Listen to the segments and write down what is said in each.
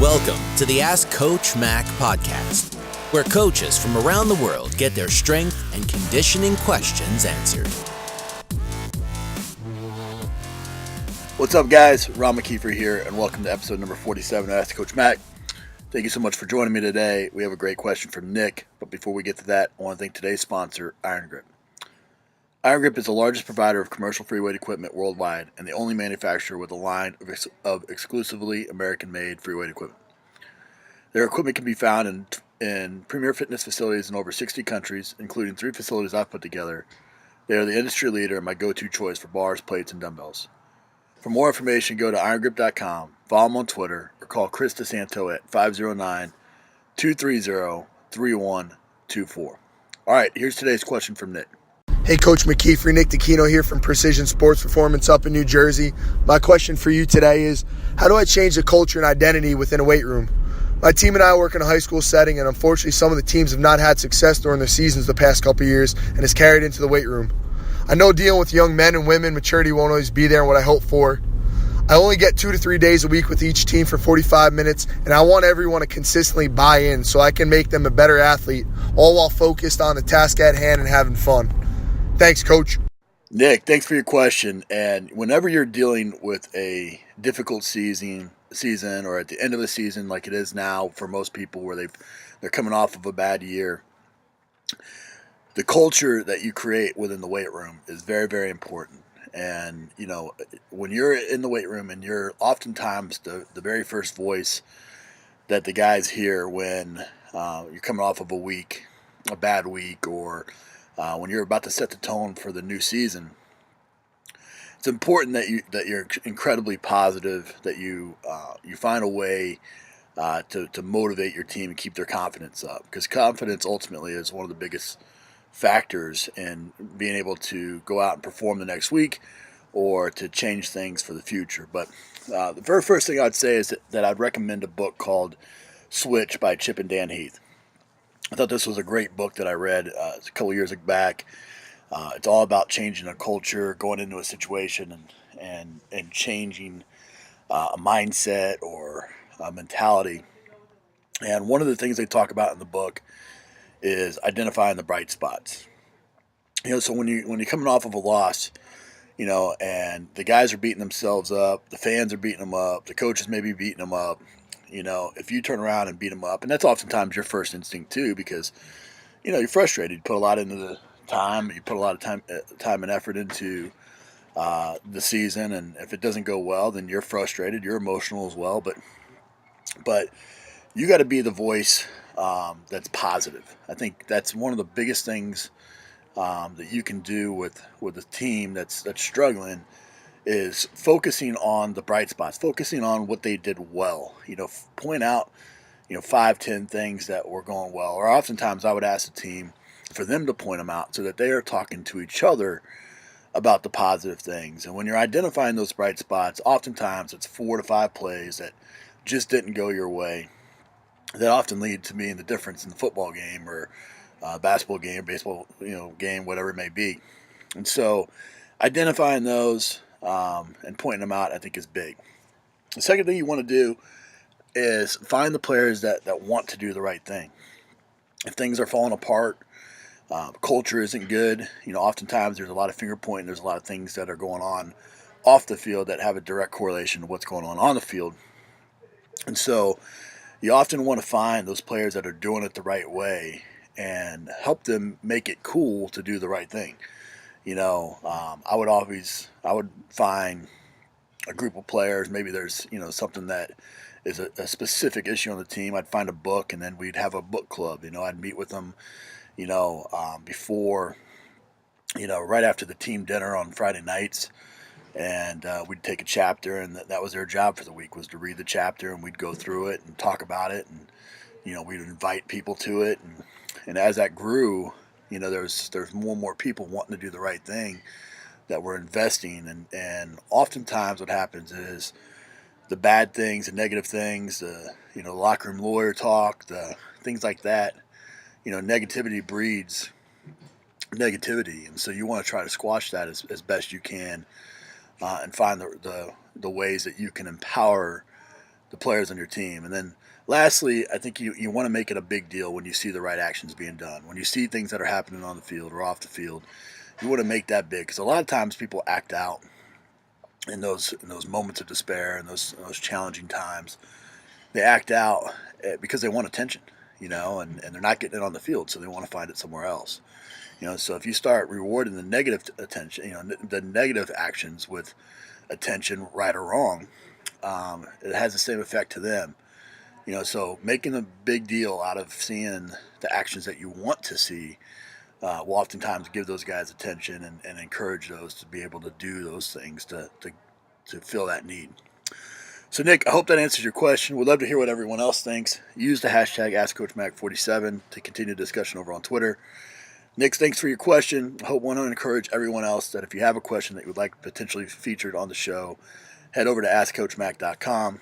Welcome to the Ask Coach Mac podcast, where coaches from around the world get their strength and conditioning questions answered. What's up, guys? McKeefery here, and welcome to episode number 47 of Ask Coach Mac. Thank you so much for joining me today. We have a great question from Nick, but before we get to that, I want to thank today's sponsor, Iron Grip. Iron Grip is the largest provider of commercial free weight equipment worldwide and the only manufacturer with a line of exclusively American-made free weight equipment. Their equipment can be found in premier fitness facilities in over 60 countries, including 3 facilities I've put together. They are the industry leader and my go-to choice for bars, plates, and dumbbells. For more information, go to irongrip.com, follow them on Twitter, or call Chris DeSanto at 509-230-3124. All right, here's today's question from Nick. Hey, Coach McKeefery, Nick DeKino here from Precision Sports Performance up in New Jersey. My question for you today is, how do I change the culture and identity within a weight room? My team and I work in a high school setting, and unfortunately some of the teams have not had success during their seasons the past couple of years, and it's carried into the weight room. I know dealing with young men and women, maturity won't always be there and what I hope for. I only get 2 to 3 days a week with each team for 45 minutes, and I want everyone to consistently buy in so I can make them a better athlete, all while focused on the task at hand and having fun. Thanks, Coach. Nick, thanks for your question. And whenever you're dealing with a difficult season or at the end of the season like it is now for most people where they're coming off of a bad year, the culture that you create within the weight room is very, very important. And, you know, when you're in the weight room and you're oftentimes the very first voice that the guys hear when you're coming off of a bad week, or when you're about to set the tone for the new season, it's important that you're incredibly positive, that you find a way to motivate your team and keep their confidence up, because confidence ultimately is one of the biggest factors in being able to go out and perform the next week or to change things for the future. But the very first thing I'd say is that I'd recommend a book called Switch by Chip and Dan Heath. I thought this was a great book that I read a couple years back. It's all about changing a culture, going into a situation and changing a mindset or a mentality. And one of the things they talk about in the book is identifying the bright spots. You know, so when you're coming off of a loss, you know, and the guys are beating themselves up, the fans are beating them up, the coaches may be beating them up. You know, if you turn around and beat them up, and that's oftentimes your first instinct too, because, you know, you're frustrated. You put a lot into the time. You put a lot of time and effort into the season, and if it doesn't go well, then you're frustrated. You're emotional as well. But you got to be the voice that's positive. I think that's one of the biggest things that you can do with a team that's struggling, is focusing on the bright spots, focusing on what they did well. You know, point out, 5, 10 things that were going well. Or oftentimes I would ask the team for them to point them out so that they are talking to each other about the positive things. And when you're identifying those bright spots, oftentimes it's 4 to 5 plays that just didn't go your way that often lead to being the difference in the football game or basketball game, baseball game, whatever it may be. And so identifying those and pointing them out, I think, is big. The second thing you want to do is find the players that want to do the right thing. If things are falling apart, culture isn't good, oftentimes there's a lot of finger pointing, there's a lot of things that are going on off the field that have a direct correlation to what's going on the field. And so you often want to find those players that are doing it the right way and help them make it cool to do the right thing. I would find a group of players. Maybe there's, something that is a specific issue on the team. I'd find a book, and then we'd have a book club. I'd meet with them, before, right after the team dinner on Friday nights, and we'd take a chapter, and that was their job for the week, was to read the chapter, and we'd go through it and talk about it, and we'd invite people to it, and as that grew, there's more and more people wanting to do the right thing that we're investing, and oftentimes what happens is the bad things, the negative things, the locker room lawyer talk, the things like that, negativity breeds negativity, and so you want to try to squash that as best you can, and find the ways that you can empower the players on your team. And then lastly, I think you want to make it a big deal when you see the right actions being done. When you see things that are happening on the field or off the field, you want to make that big, because a lot of times people act out in those moments of despair and those challenging times. They act out because they want attention, and they're not getting it on the field, so they want to find it somewhere else. So if you start rewarding the negative attention, the negative actions with attention, right or wrong, it has the same effect to them. So making a big deal out of seeing the actions that you want to see will oftentimes give those guys attention and encourage those to be able to do those things to fill that need. So, Nick, I hope that answers your question. We'd love to hear what everyone else thinks. Use the hashtag AskCoachMac47 to continue discussion over on Twitter. Nick, thanks for your question. I want to encourage everyone else that if you have a question that you would like potentially featured on the show, head over to AskCoachMac.com.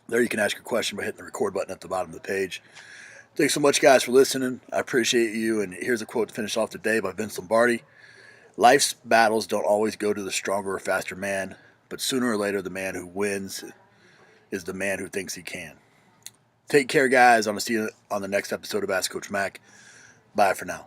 There you can ask your question by hitting the record button at the bottom of the page. Thanks so much, guys, for listening. I appreciate you. And here's a quote to finish off the day by Vince Lombardi. Life's battles don't always go to the stronger or faster man, but sooner or later the man who wins is the man who thinks he can. Take care, guys. I'm going to see you on the next episode of Ask Coach Mac. Bye for now.